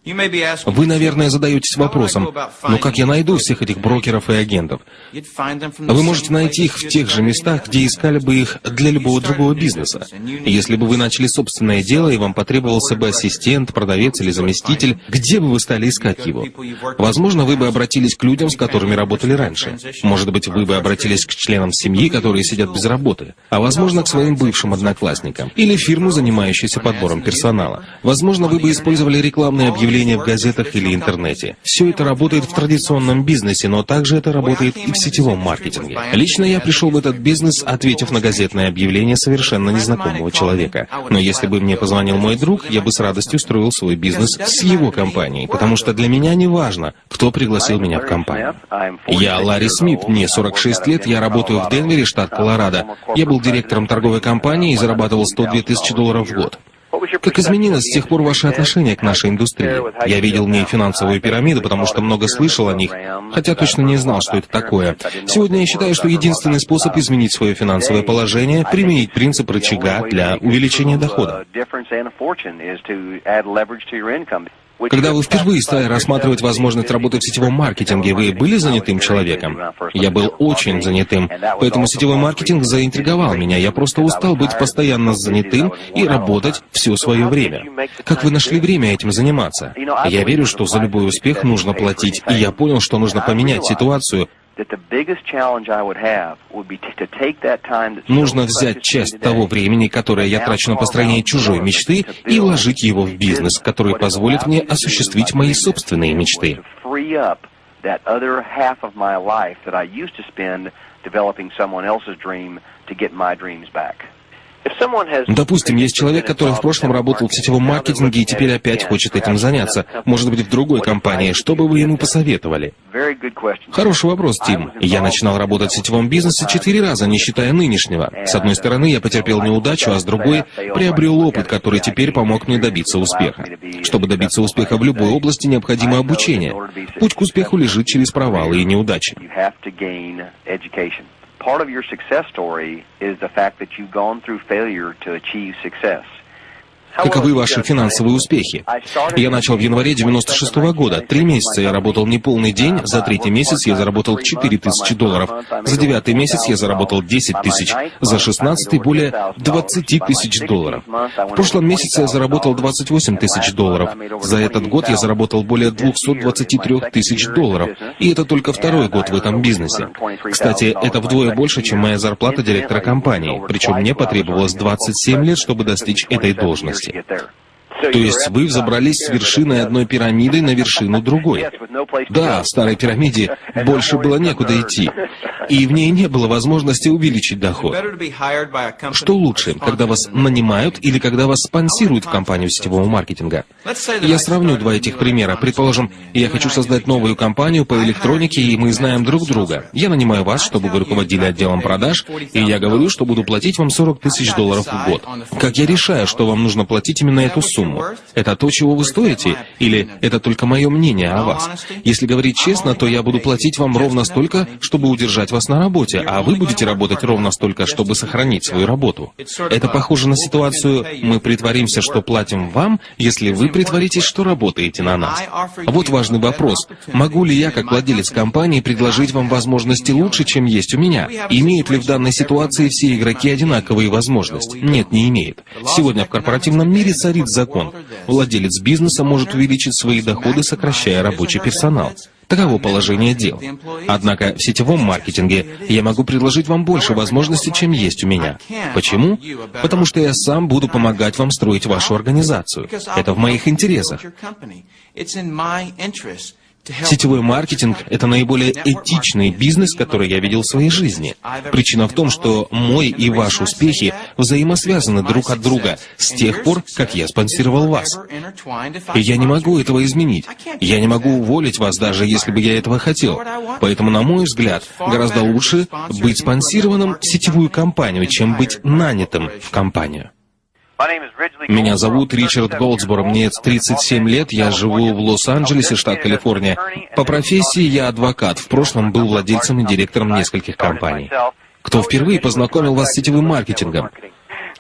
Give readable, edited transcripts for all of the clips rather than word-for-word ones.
Вы, наверное, задаетесь вопросом, но как я найду всех этих брокеров и агентов? Вы можете найти их в тех же местах, где искали бы их для любого другого бизнеса. Если бы вы начали собственное дело, и вам потребовался бы ассистент, продавец или заместитель, где бы вы стали искать его? Возможно, вы бы обратились к людям, с которыми работали раньше. Может быть, вы бы обратились к членам семьи, которые сидят без работы. А возможно, к своим бывшим одноклассникам. Или фирму, занимающуюся подбором персонала. Возможно, вы бы использовали рекламные объявления в газетах или интернете. Все это работает в традиционном бизнесе, но также это работает и в сетевом маркетинге. Лично я пришел в этот бизнес, ответив на газетное объявление совершенно незнакомого человека. Но если бы мне позвонил мой друг, я бы с радостью строил свой бизнес с его компанией, потому что для меня не важно, кто пригласил меня в компанию. Я Ларри Смит, мне 46 лет, я работаю в Денвере, штат Колорадо. Я был директором торговой компании и зарабатывал $102 тысячи в год. Как изменилось с тех пор ваше отношение к нашей индустрии? Я видел в ней финансовую пирамиду, потому что много слышал о них, хотя точно не знал, что это такое. Сегодня я считаю, что единственный способ изменить свое финансовое положение — применить принцип рычага для увеличения дохода. Когда вы впервые стали рассматривать возможность работы в сетевом маркетинге, вы были занятым человеком? Я был очень занятым, поэтому сетевой маркетинг заинтриговал меня. Я просто устал быть постоянно занятым и работать все свое время. Как вы нашли время этим заниматься? Я верю, что за любой успех нужно платить, и я понял, что нужно поменять ситуацию. Нужно взять часть того времени, которое я трачу на построение чужой мечты, и вложить его в бизнес, который позволит мне осуществить мои собственные мечты. Допустим, есть человек, который в прошлом работал в сетевом маркетинге и теперь опять хочет этим заняться. Может быть, в другой компании. Что бы вы ему посоветовали? Хороший вопрос, Тим. Я начинал работать в сетевом бизнесе 4 раза, не считая нынешнего. С одной стороны, я потерпел неудачу, а с другой приобрел опыт, который теперь помог мне добиться успеха. Чтобы добиться успеха в любой области, необходимо обучение. Путь к успеху лежит через провалы и неудачи. Part of your success story is the fact that you've gone through failure to achieve success. Каковы ваши финансовые успехи? Я начал в январе 96-го года. 3 месяца я работал неполный день, за 3-й месяц я заработал $4 тысячи, за 9-й месяц я заработал 10 тысяч, за 16-й более 20 тысяч долларов. В прошлом месяце я заработал 28 тысяч долларов. За этот год я заработал более 223 тысяч долларов. И это только 2-й год в этом бизнесе. Кстати, это вдвое больше, чем моя зарплата директора компании. Причем мне потребовалось 27 лет, чтобы достичь этой должности. То есть вы взобрались с вершины одной пирамиды на вершину другой. Да, в старой пирамиде больше было некуда идти, и в ней не было возможности увеличить доход. Что лучше, когда вас нанимают или когда вас спонсируют в компанию сетевого маркетинга? Я сравню 2 этих примера. Предположим, я хочу создать новую компанию по электронике, и мы знаем друг друга. Я нанимаю вас, чтобы вы руководили отделом продаж, и я говорю, что буду платить вам $40 тысяч в год. Как я решаю, что вам нужно платить именно эту сумму? Это то, чего вы стоите? Или это только мое мнение о вас? Если говорить честно, то я буду платить вам ровно столько, чтобы удержать вас на работе, а вы будете работать ровно столько, чтобы сохранить свою работу. Это похоже на ситуацию «мы притворимся, что платим вам, если вы притворитесь, что работаете на нас». Вот важный вопрос. Могу ли я, как владелец компании, предложить вам возможности лучше, чем есть у меня? Имеют ли в данной ситуации все игроки одинаковые возможности? Нет, не имеют. Сегодня в корпоративном мире царит закон. Владелец бизнеса может увеличить свои доходы, сокращая рабочий персонал. Таково положение дел. Однако в сетевом маркетинге я могу предложить вам больше возможностей, чем есть у меня. Почему? Потому что я сам буду помогать вам строить вашу организацию. Это в моих интересах. Сетевой маркетинг — это наиболее этичный бизнес, который я видел в своей жизни. Причина в том, что мой и ваш успехи взаимосвязаны друг от друга с тех пор, как я спонсировал вас. И я не могу этого изменить. Я не могу уволить вас, даже если бы я этого хотел. Поэтому, на мой взгляд, гораздо лучше быть спонсированным в сетевую компанию, чем быть нанятым в компанию. Меня зовут Ричард Голдсборо, мне 37 лет, я живу в Лос-Анджелесе, штат Калифорния. По профессии я адвокат, в прошлом был владельцем и директором нескольких компаний. Кто впервые познакомил вас с сетевым маркетингом?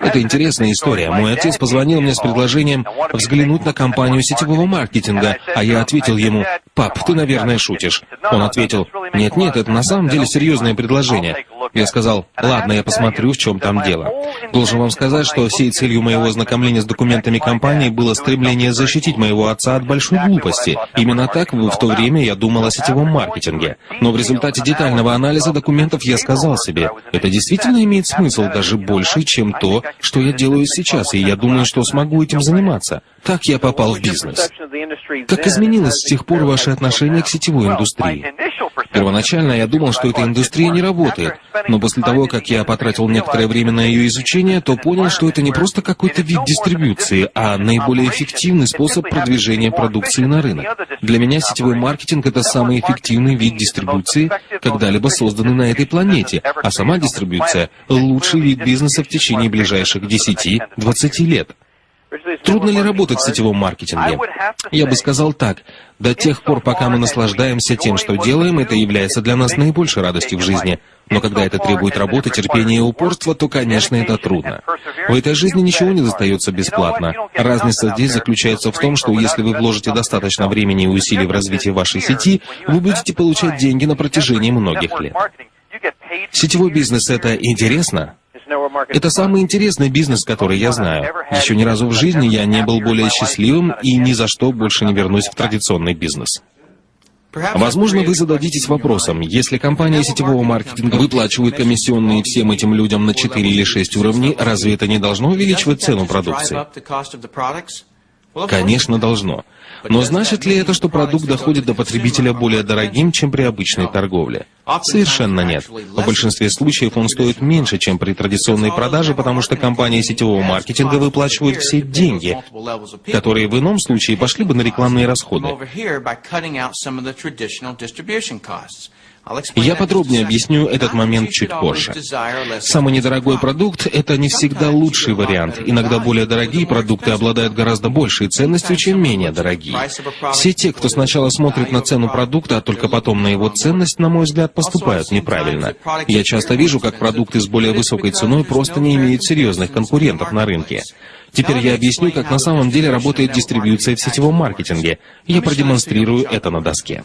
Это интересная история. Мой отец позвонил мне с предложением взглянуть на компанию сетевого маркетинга, а я ответил ему: «Пап, ты, наверное, шутишь». Он ответил: «Нет, это на самом деле серьезное предложение». Я сказал: «Ладно, я посмотрю, в чем там дело». Должен вам сказать, что всей целью моего ознакомления с документами компании было стремление защитить моего отца от большой глупости. Именно так в то время я думал о сетевом маркетинге. Но в результате детального анализа документов я сказал себе: это действительно имеет смысл даже больше, чем то, что я делаю сейчас, и я думаю, что смогу этим заниматься. Так я попал в бизнес. Как изменилось с тех пор ваше отношение к сетевой индустрии? Первоначально я думал, что эта индустрия не работает, но после того, как я потратил некоторое время на ее изучение, то понял, что это не просто какой-то вид дистрибуции, а наиболее эффективный способ продвижения продукции на рынок. Для меня сетевой маркетинг — это самый эффективный вид дистрибуции, когда-либо созданный на этой планете, а сама дистрибуция — лучший вид бизнеса в течение ближайших 10-20 лет. Трудно ли работать в сетевом маркетинге? Я бы сказал так: до тех пор, пока мы наслаждаемся тем, что делаем, это является для нас наибольшей радостью в жизни. Но когда это требует работы, терпения и упорства, то, конечно, это трудно. В этой жизни ничего не достается бесплатно. Разница здесь заключается в том, что если вы вложите достаточно времени и усилий в развитие вашей сети, вы будете получать деньги на протяжении многих лет. Сетевой бизнес — это интересно? Это самый интересный бизнес, который я знаю. Еще ни разу в жизни я не был более счастливым и ни за что больше не вернусь в традиционный бизнес. Возможно, вы зададитесь вопросом: если компания сетевого маркетинга выплачивает комиссионные всем этим людям на 4 или 6 уровней, разве это не должно увеличивать цену продукции? Конечно, должно. Но значит ли это, что продукт доходит до потребителя более дорогим, чем при обычной торговле? Совершенно нет. В большинстве случаев он стоит меньше, чем при традиционной продаже, потому что компании сетевого маркетинга выплачивают все деньги, которые в ином случае пошли бы на рекламные расходы. Я подробнее объясню этот момент чуть позже. Самый недорогой продукт — это не всегда лучший вариант. Иногда более дорогие продукты обладают гораздо большей ценностью, чем менее дорогие. Все те, кто сначала смотрит на цену продукта, а только потом на его ценность, на мой взгляд, поступают неправильно. Я часто вижу, как продукты с более высокой ценой просто не имеют серьезных конкурентов на рынке. Теперь я объясню, как на самом деле работает дистрибьюция в сетевом маркетинге. Я продемонстрирую это на доске.